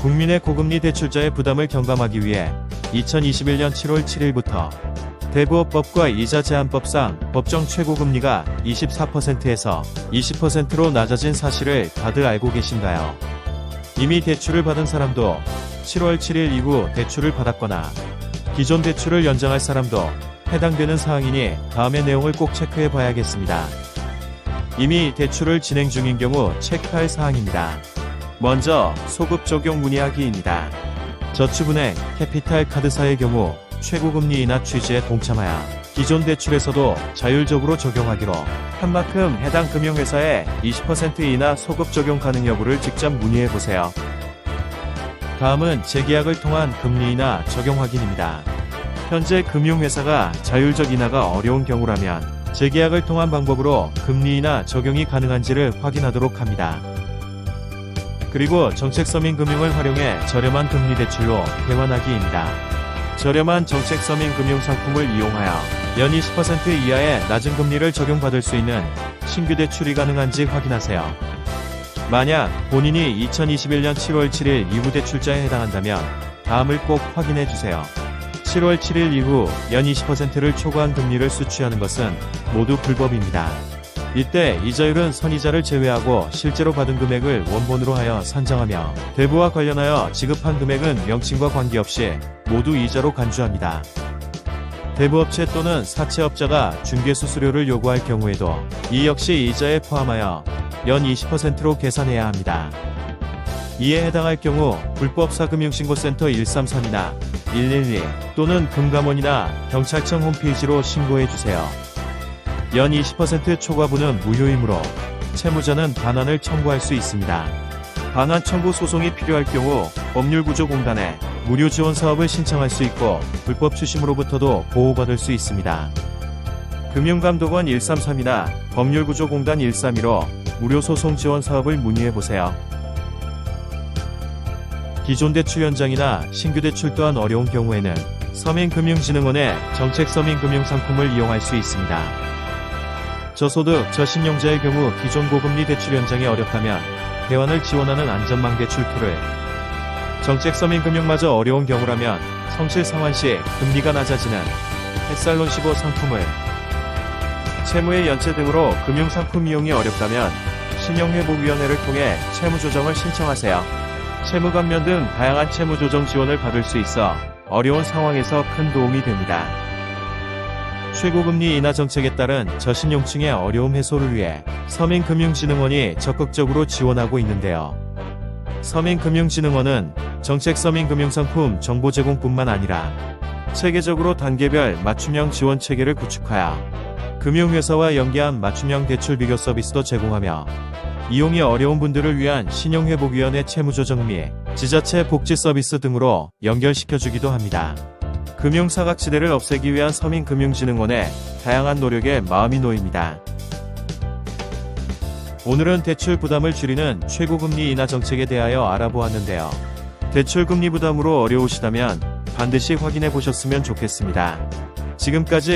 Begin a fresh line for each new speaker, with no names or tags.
국민의 고금리 대출자의 부담을 경감하기 위해 2021년 7월 7일부터 대부업법과 이자 제한법상 법정 최고금리가 24%에서 20%로 낮아진 사실을 다들 알고 계신가요? 이미 대출을 받은 사람도 7월 7일 이후 대출을 받았거나 기존 대출을 연장할 사람도 해당되는 사항이니 다음의 내용을 꼭 체크해 봐야겠습니다. 이미 대출을 진행 중인 경우 체크할 사항입니다. 먼저 소급 적용 문의하기입니다. 저축은행, 캐피탈 카드사의 경우 최고금리 인하 취지에 동참하여 기존 대출에서도 자율적으로 적용하기로 한 만큼 해당 금융회사에 20% 인하 소급 적용 가능 여부를 직접 문의해보세요. 다음은 재계약을 통한 금리 인하 적용 확인입니다. 현재 금융회사가 자율적 인하가 어려운 경우라면 재계약을 통한 방법으로 금리 인하 적용이 가능한지를 확인하도록 합니다. 그리고 정책서민금융을 활용해 저렴한 금리 대출로 대환하기입니다. 저렴한 정책서민금융상품을 이용하여 연 20% 이하의 낮은 금리를 적용받을 수 있는 신규 대출이 가능한지 확인하세요. 만약 본인이 2021년 7월 7일 이후 대출자에 해당한다면 다음을 꼭 확인해주세요. 7월 7일 이후 연 20%를 초과한 금리를 수취하는 것은 모두 불법입니다. 이때 이자율은 선이자를 제외하고 실제로 받은 금액을 원본으로 하여 산정하며 대부와 관련하여 지급한 금액은 명칭과 관계없이 모두 이자로 간주합니다. 대부업체 또는 사채업자가 중개수수료를 요구할 경우에도 이 역시 이자에 포함하여 연 20%로 계산해야 합니다. 이에 해당할 경우 불법사금융신고센터 133이나 112 또는 금감원이나 경찰청 홈페이지로 신고해주세요. 연 20% 초과분은 무효이므로 채무자는 반환을 청구할 수 있습니다. 반환 청구 소송이 필요할 경우 법률구조공단에 무료 지원 사업을 신청할 수 있고 불법 추심으로부터도 보호받을 수 있습니다. 금융감독원 133이나 법률구조공단 132로 무료 소송 지원 사업을 문의해보세요. 기존 대출 연장이나 신규 대출 또한 어려운 경우에는 서민금융진흥원의 정책서민금융상품을 이용할 수 있습니다. 저소득, 저신용자의 경우 기존 고금리 대출 연장이 어렵다면 대환을 지원하는 안전망 대출 툴을, 정책서민금융마저 어려운 경우라면 성실 상환 시 금리가 낮아지는 햇살론15 상품을, 채무의 연체 등으로 금융상품 이용이 어렵다면 신용회복위원회를 통해 채무조정을 신청하세요. 채무감면 등 다양한 채무조정 지원을 받을 수 있어 어려운 상황에서 큰 도움이 됩니다. 최고금리 인하 정책에 따른 저신용층의 어려움 해소를 위해 서민금융진흥원이 적극적으로 지원하고 있는데요. 서민금융진흥원은 정책서민금융상품 정보 제공뿐만 아니라 체계적으로 단계별 맞춤형 지원 체계를 구축하여 금융회사와 연계한 맞춤형 대출 비교 서비스도 제공하며 이용이 어려운 분들을 위한 신용회복위원회 채무조정 및 지자체 복지 서비스 등으로 연결시켜주기도 합니다. 금융사각지대를 없애기 위한 서민금융진흥원의 다양한 노력에 마음이 놓입니다. 오늘은 대출 부담을 줄이는 최고금리 인하 정책에 대하여 알아보았는데요. 대출 금리 부담으로 어려우시다면 반드시 확인해 보셨으면 좋겠습니다. 지금까지